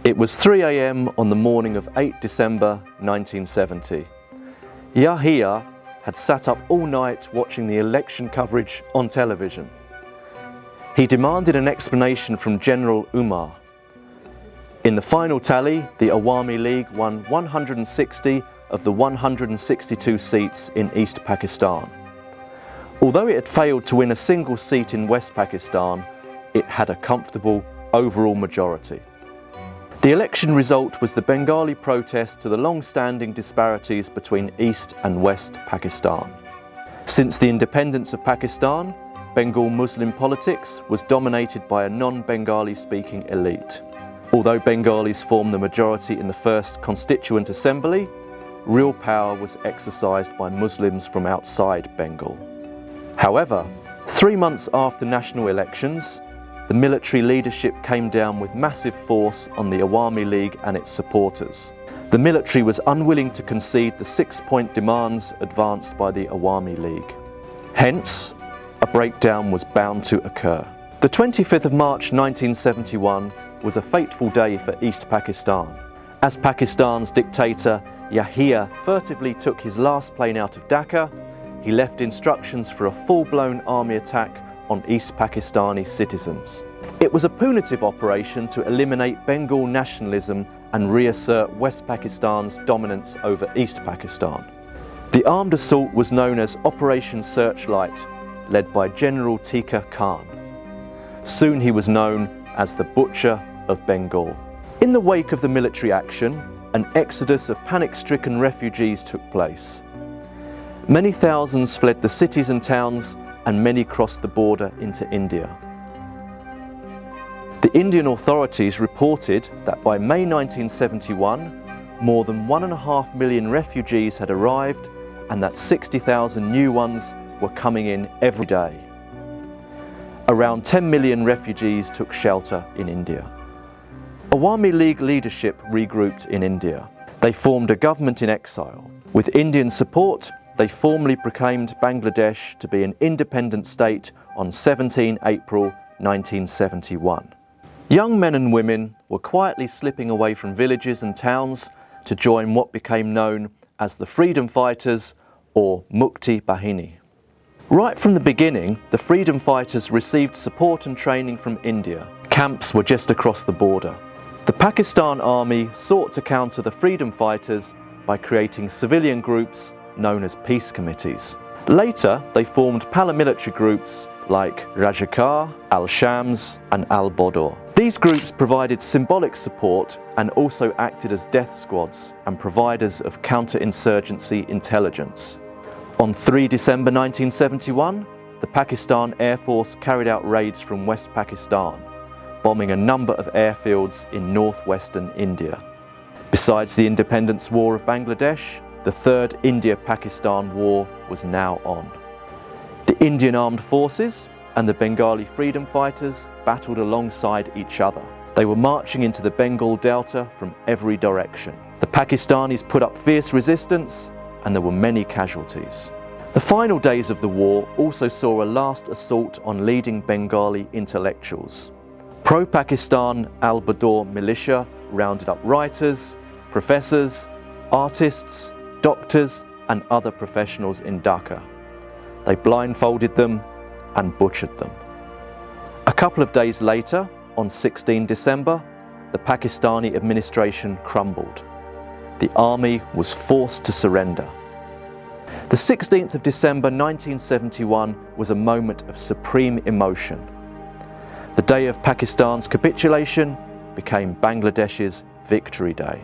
It was 3 a.m. on the morning of 8 December 1970. Yahya had sat up all night watching the election coverage on television. He demanded an explanation from General Umar. In the final tally, the Awami League won 160 of the 162 seats in East Pakistan. Although it had failed to win a single seat in West Pakistan, it had a comfortable overall majority. The election result was the Bengali protest to the long-standing disparities between East and West Pakistan. Since the independence of Pakistan, Bengal Muslim politics was dominated by a non-Bengali speaking elite. Although Bengalis formed the majority in the first Constituent Assembly, real power was exercised by Muslims from outside Bengal. However, 3 months after national elections, the military leadership came down with massive force on the Awami League and its supporters. The military was unwilling to concede the 6-point demands advanced by the Awami League. Hence, a breakdown was bound to occur. The 25th of March 1971 was a fateful day for East Pakistan. As Pakistan's dictator Yahya furtively took his last plane out of Dhaka, he left instructions for a full-blown army attack on East Pakistani citizens. It was a punitive operation to eliminate Bengal nationalism and reassert West Pakistan's dominance over East Pakistan. The armed assault was known as Operation Searchlight, led by General Tika Khan. Soon he was known as the Butcher of Bengal. In the wake of the military action, an exodus of panic-stricken refugees took place. Many thousands fled the cities and towns, and many crossed the border into India. The Indian authorities reported that by May 1971, more than 1.5 million refugees had arrived and that 60,000 new ones were coming in every day. Around 10 million refugees took shelter in India. Awami League leadership regrouped in India. They formed a government in exile. With Indian support, they formally proclaimed Bangladesh to be an independent state on 17 April 1971. Young men and women were quietly slipping away from villages and towns to join what became known as the Freedom Fighters, or Mukti Bahini. Right from the beginning, the Freedom Fighters received support and training from India. Camps were just across the border. The Pakistan Army sought to counter the Freedom Fighters by creating civilian groups known as peace committees. Later, they formed paramilitary groups like Rajakar, Al-Shams and Al-Bodor. These groups provided symbolic support and also acted as death squads and providers of counter-insurgency intelligence. On 3 December 1971, the Pakistan Air Force carried out raids from West Pakistan, bombing a number of airfields in northwestern India. Besides the independence war of Bangladesh, the Third India-Pakistan War was now on. The Indian Armed Forces and the Bengali freedom fighters battled alongside each other. They were marching into the Bengal Delta from every direction. The Pakistanis put up fierce resistance and there were many casualties. The final days of the war also saw a last assault on leading Bengali intellectuals. Pro-Pakistan Al-Bodor militia rounded up writers, professors, artists, doctors and other professionals in Dhaka. They blindfolded them and butchered them. A couple of days later, on 16 December, the Pakistani administration crumbled. The army was forced to surrender. The 16th of December 1971 was a moment of supreme emotion. The day of Pakistan's capitulation became Bangladesh's Victory Day.